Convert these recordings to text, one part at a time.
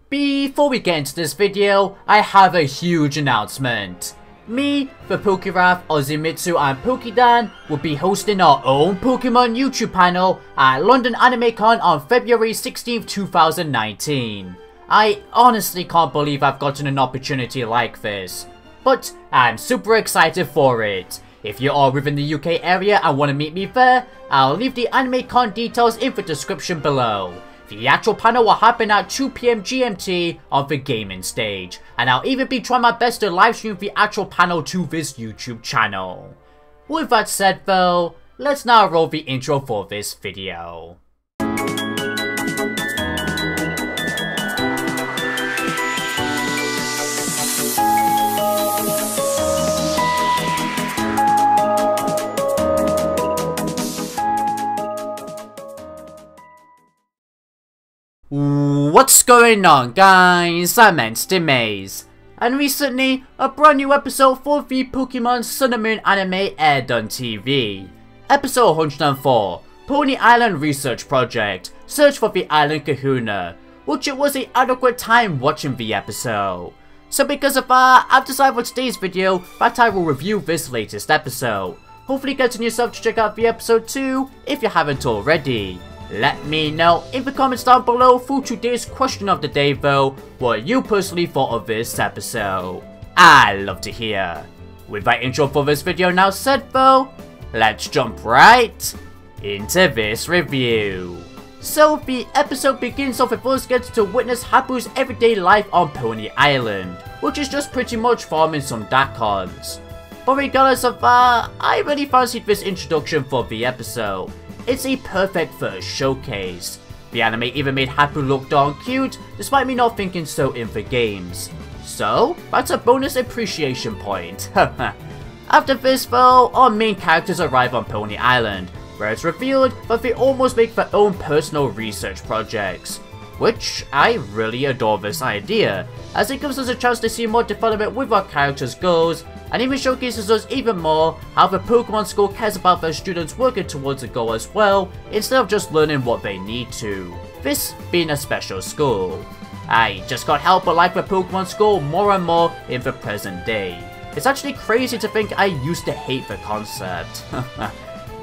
Before we get into this video, I have a huge announcement. Me, the Pokéraph, Ozimitsu and Pokedan will be hosting our own Pokemon YouTube panel at London AnimeCon on February 16th, 2019. I honestly can't believe I've gotten an opportunity like this, but I'm super excited for it. If you are within the UK area and want to meet me there, I'll leave the AnimeCon details in the description below. The actual panel will happen at 2 PM GMT on the gaming stage, and I'll even be trying my best to livestream the actual panel to this YouTube channel. With that said though, let's now roll the intro for this video. What's going on, guys? I'm Maze, and recently a brand new episode for the Pokemon Sun and Moon anime aired on TV. Episode 104, Poni Island Research Project, Search for the Island Kahuna, which it was an adequate time watching the episode. So because of that, I've decided for today's video that I will review this latest episode. Hopefully getting yourself to check out the episode too, if you haven't already. Let me know in the comments down below for today's question of the day though, what you personally thought of this episode. I'd love to hear. With that intro for this video now said though, let's jump right into this review. So the episode begins off with us getting to witness Hapu's everyday life on Poni Island, which is just pretty much farming some Dakons. But regardless of that, I really fancied this introduction for the episode. It's a perfect first showcase. The anime even made Hapu look darn cute, despite me not thinking so in the games. So, that's a bonus appreciation point. After this though, our main characters arrive on Poni Island, where it's revealed that they almost make their own personal research projects. Which, I really adore this idea, as it gives us a chance to see more development with our characters' goals, and even showcases us even more how the Pokemon School cares about their students working towards a goal as well, instead of just learning what they need to. This being a special school. I just can't help but like the Pokemon School more and more in the present day. It's actually crazy to think I used to hate the concept.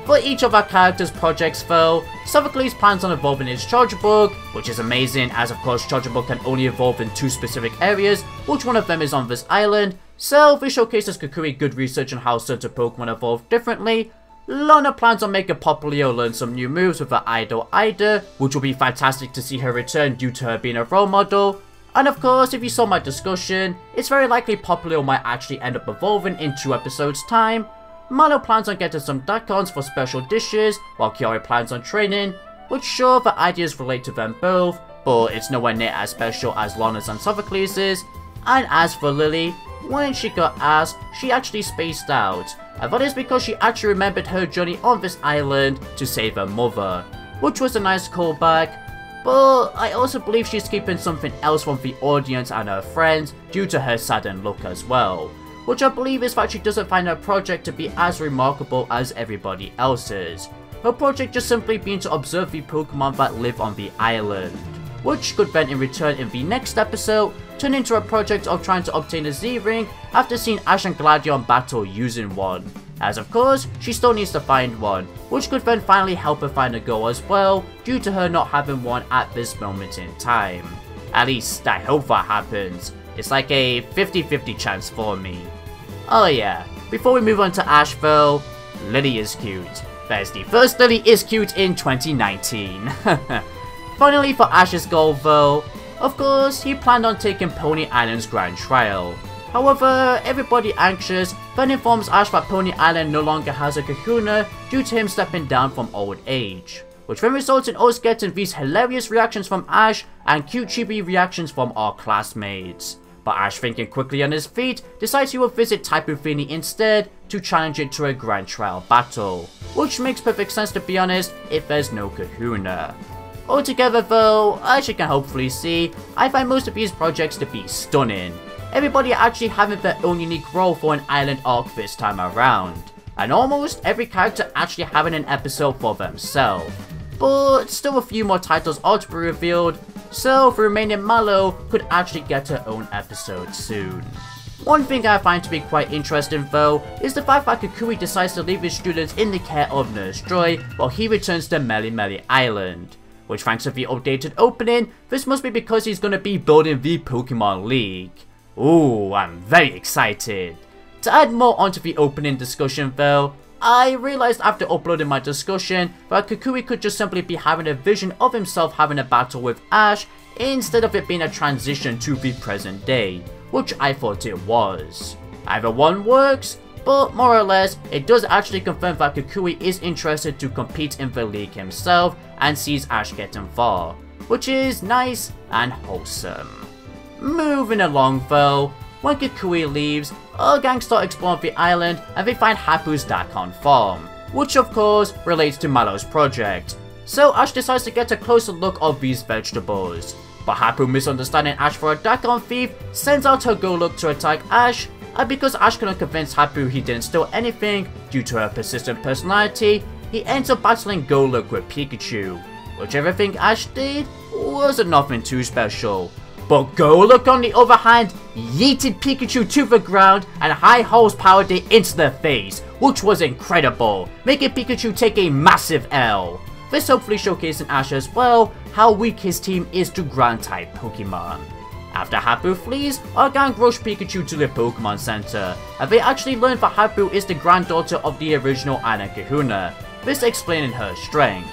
For each of our characters' projects though, Sophocles plans on evolving his Charjabug, which is amazing as of course Charjabug can only evolve in 2 specific areas, which one of them is on this island, so this showcases Kukui good research on how certain Pokemon evolve differently. Lana plans on making Popplio learn some new moves with her idol Ida, which will be fantastic to see her return due to her being a role model. And of course, if you saw my discussion, it's very likely Popplio might actually end up evolving in 2 episodes time. Milo plans on getting some Dakons for special dishes, while Kiori plans on training, which sure the ideas relate to them both, but it's nowhere near as special as Lana's and Sophocles'. And as for Lily, when she got asked, she actually spaced out, and that is because she actually remembered her journey on this island to save her mother, which was a nice callback, but I also believe she's keeping something else from the audience and her friends due to her saddened look as well, which I believe is that she doesn't find her project to be as remarkable as everybody else's. Her project just simply being to observe the Pokemon that live on the island, which could then in return in the next episode turn into a project of trying to obtain a Z-Ring after seeing Ash and Glazio battle using one, as of course she still needs to find one, which could then finally help her find a goal as well due to her not having one at this moment in time. At least I hope that happens. It's like a 50-50 chance for me. Oh yeah, before we move on to Ash though, Lily is cute. That is the first Lily is cute in 2019. Finally for Ash's goal though, of course he planned on taking Poni Island's Grand Trial. However, everybody anxious then informs Ash that Poni Island no longer has a Kahuna due to him stepping down from old age, which then results in us getting these hilarious reactions from Ash and cute chibi reactions from our classmates. But Ash, thinking quickly on his feet, decides he will visit Tapu Fini instead to challenge it to a Grand Trial battle, which makes perfect sense to be honest if there's no Kahuna. Altogether though, as you can hopefully see, I find most of these projects to be stunning. Everybody actually having their own unique role for an island arc this time around, and almost every character actually having an episode for themselves. But still a few more titles are to be revealed, so the remaining Malo could actually get her own episode soon. One thing I find to be quite interesting though, is the fact that Kukui decides to leave his students in the care of Nurse Joy while he returns to Meli Meli Island. Which, thanks to the updated opening, this must be because he's gonna be building the Pokemon League. Ooh, I'm very excited. To add more onto the opening discussion though, I realized after uploading my discussion that Kukui could just simply be having a vision of himself having a battle with Ash instead of it being a transition to the present day, which I thought it was. Either one works, but more or less, it does actually confirm that Kukui is interested to compete in the league himself and sees Ash getting far, which is nice and wholesome. Moving along though, when Kukui leaves, our gang start exploring the island and they find Hapu's Dakon farm, which of course relates to Malo's project. So Ash decides to get a closer look of these vegetables, but Hapu, misunderstanding Ash for a Dakon thief, sends out her Golok to attack Ash, and because Ash couldn't convince Hapu he didn't steal anything due to her persistent personality, he ends up battling Golok with Pikachu, which everything Ash did wasn't nothing too special. But Golok on the other hand yeeted Pikachu to the ground and high horsepowered it into the face, which was incredible, making Pikachu take a massive L. This hopefully showcasing Ash as well how weak his team is to ground type Pokemon. After Hapu flees, our gang rush Pikachu to the Pokemon Center, and they actually learn that Hapu is the granddaughter of the original Anna Kahuna, this explaining her strength.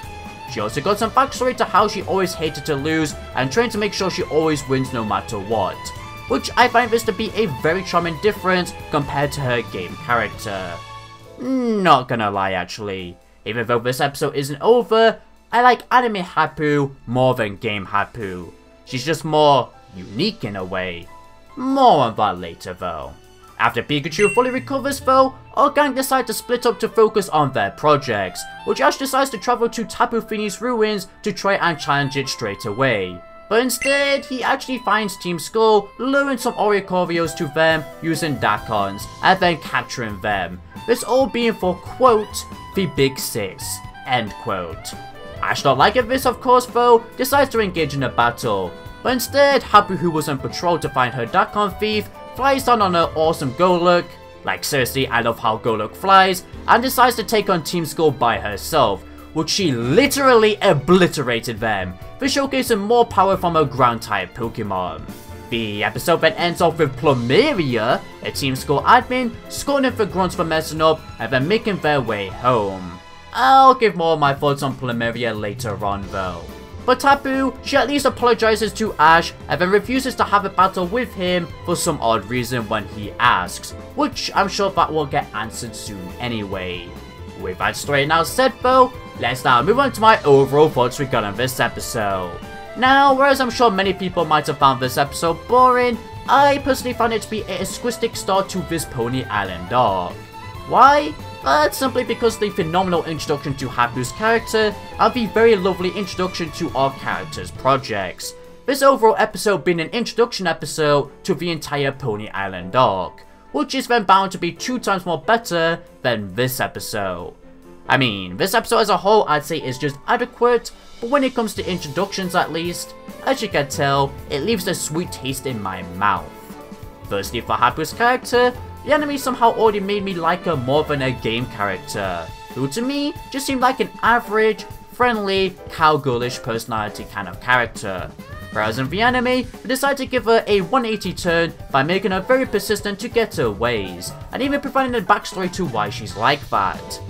She also got some backstory to how she always hated to lose and trained to make sure she always wins no matter what, which I find this to be a very charming difference compared to her game character. Not gonna lie actually, even though this episode isn't over, I like anime Hapu more than game Hapu. She's just more unique in a way. More on that later though. After Pikachu fully recovers though, our gang decide to split up to focus on their projects, which Ash decides to travel to Tapu Fini's ruins to try and challenge it straight away. But instead, he actually finds Team Skull luring some Oricorios to them using Dakons, and then capturing them. This all being for, quote, the big sis, end quote. Ash, not liking this of course though, decides to engage in a battle. But instead, Hapu, who was on patrol to find her Dakon thief, flies down on her awesome Golok, like seriously I love how Golok flies, and decides to take on Team Skull by herself, which she literally obliterated them, for showcasing more power from her ground type Pokemon. The episode then ends off with Plumeria, a Team Skull admin, scolding for grunts for messing up and then making their way home. I'll give more of my thoughts on Plumeria later on though. But Hapu, she at least apologizes to Ash and then refuses to have a battle with him for some odd reason when he asks, which I'm sure that will get answered soon anyway. With that story now said though, let's now move on to my overall thoughts regarding this episode. Now, whereas I'm sure many people might have found this episode boring, I personally found it to be a exquisite start to this Poni Island arc. Why? That's simply because the phenomenal introduction to Hapu's character and the very lovely introduction to our characters' projects. This overall episode being an introduction episode to the entire Poni Island arc, which is then bound to be 2 times more better than this episode. I mean, this episode as a whole I'd say is just adequate, but when it comes to introductions at least, as you can tell, it leaves a sweet taste in my mouth. Firstly, for Hapu's character, the anime somehow already made me like her more than a game character, who to me just seemed like an average, friendly, cowgirlish personality kind of character. Whereas in the anime, they decided to give her a 180 turn by making her very persistent to get her ways, and even providing a backstory to why she's like that.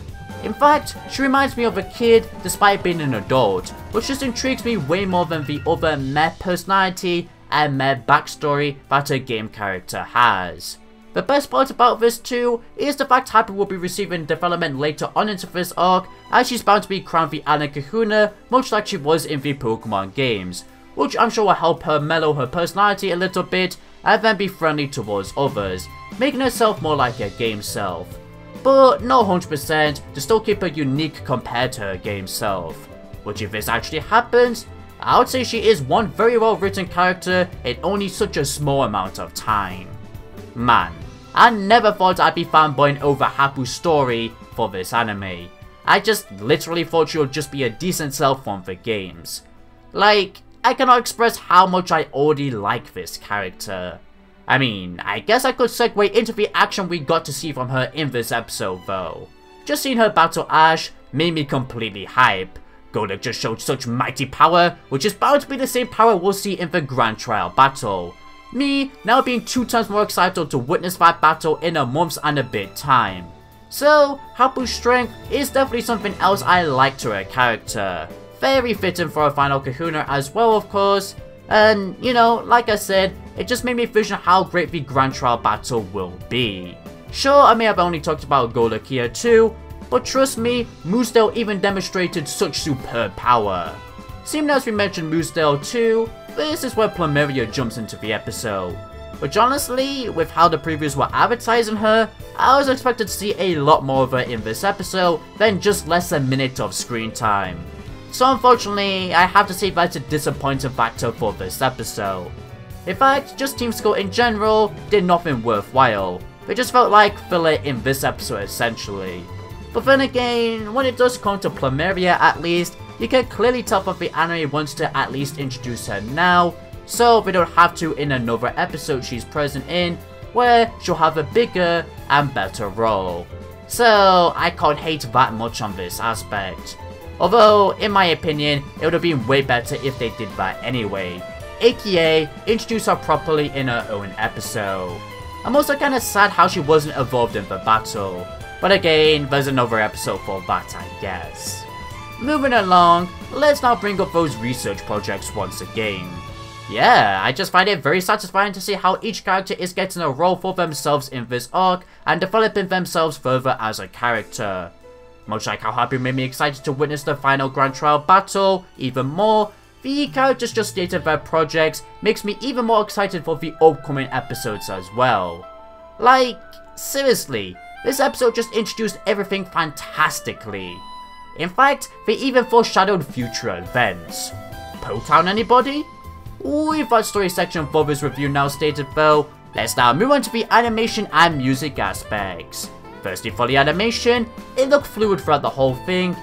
In fact, she reminds me of a kid despite being an adult, which just intrigues me way more than the other meh personality and meh backstory that her game character has. The best part about this too is the fact Hapu will be receiving development later on into this arc, as she's bound to be crowned the Anna Kahuna much like she was in the Pokemon games, which I'm sure will help her mellow her personality a little bit and then be friendly towards others, making herself more like her game self. But not 100% to still keep her unique compared to her game self, which if this actually happens, I would say she is one very well written character in only such a small amount of time. Man, I never thought I'd be fanboying over Hapu's story for this anime. I just literally thought she would just be a decent self from the games. Like, I cannot express how much I already like this character. I mean, I guess I could segue into the action we got to see from her in this episode though. Just seeing her battle Ash made me completely hype. Goluk just showed such mighty power, which is bound to be the same power we'll see in the Grand Trial battle. Me now being 2 times more excited to witness that battle in a month's and a bit time. So, Hapu's strength is definitely something else I like to her character. Very fitting for a final kahuna as well, of course. And, you know, like I said, it just made me vision how great the Grand Trial battle will be. Sure, I may have only talked about Goluk here too, but trust me, Moosdale even demonstrated such superb power. Seeing as we mentioned Moosdale too, this is where Plumeria jumps into the episode. Which honestly, with how the previews were advertising her, I was expected to see a lot more of her in this episode than just less than a minute of screen time. So unfortunately, I have to say that's a disappointing factor for this episode. In fact, just Team Skull in general did nothing worthwhile. They just felt like filler in this episode essentially. But then again, when it does come to Plumeria at least, you can clearly tell that the anime wants to at least introduce her now, so they don't have to in another episode she's present in, where she'll have a bigger and better role. So I can't hate that much on this aspect. Although, in my opinion, it would have been way better if they did that anyway, aka introduce her properly in her own episode. I'm also kinda sad how she wasn't involved in the battle, but again, there's another episode for that I guess. Moving along, let's now bring up those research projects once again. Yeah, I just find it very satisfying to see how each character is getting a role for themselves in this arc and developing themselves further as a character. Much like how Hapu made me excited to witness the final Grand Trial battle, even more, the characters just stated their projects makes me even more excited for the upcoming episodes as well. Like, seriously, this episode just introduced everything fantastically. In fact, they even foreshadowed future events. Potown anybody? With that story section for this review now stated though, let's now move on to the animation and music aspects. Firstly for the animation, it looked fluid throughout the whole thing.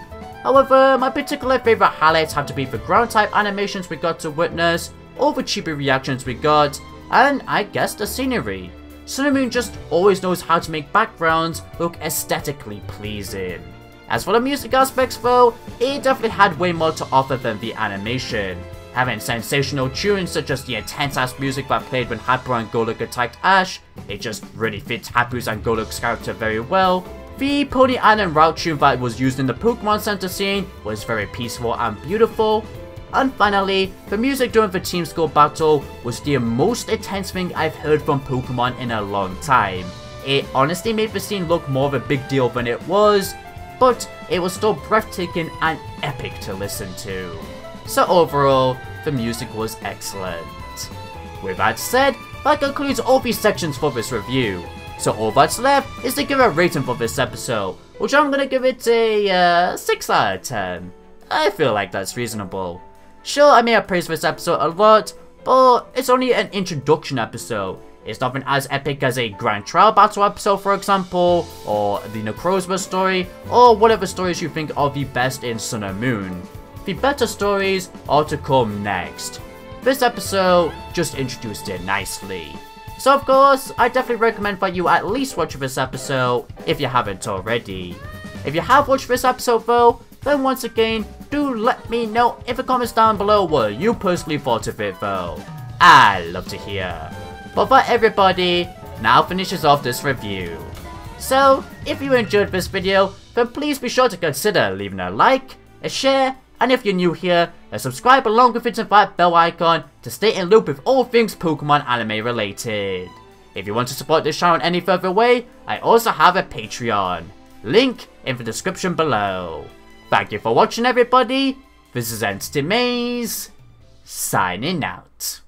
However, my particular favourite highlights have to be the ground type animations we got to witness, all the chibi reactions we got, and I guess the scenery. Sunamoon just always knows how to make backgrounds look aesthetically pleasing. As for the music aspects though, it definitely had way more to offer than the animation. Having sensational tunes such as the intense ass music that played when Hapu and Goluk attacked Ash, it just really fits Hapu's and Goluk's character very well. The Poni Island route tune that was used in the Pokemon Center scene was very peaceful and beautiful. And finally, the music during the Team Skull battle was the most intense thing I've heard from Pokemon in a long time. It honestly made the scene look more of a big deal than it was, but it was still breathtaking and epic to listen to. So overall, the music was excellent. With that said, that concludes all these sections for this review. So all that's left is to give a rating for this episode, which I'm gonna give it a 6 out of 10. I feel like that's reasonable. Sure, I may have praised this episode a lot, but it's only an introduction episode. It's nothing as epic as a Grand Trial battle episode for example, or the Necrozma story, or whatever stories you think are the best in Sun and Moon. The better stories are to come next. This episode just introduced it nicely. So of course, I definitely recommend that you at least watch this episode if you haven't already. If you have watched this episode though, then once again, do let me know in the comments down below what you personally thought of it though. I'd love to hear. But that everybody, now finishes off this review. So, if you enjoyed this video, then please be sure to consider leaving a like, a share, and if you're new here, subscribe along with hitting that bell icon to stay in loop with all things Pokemon anime related. If you want to support this channel in any further way, I also have a Patreon. Link in the description below. Thank you for watching everybody, this is Entity Maze, signing out.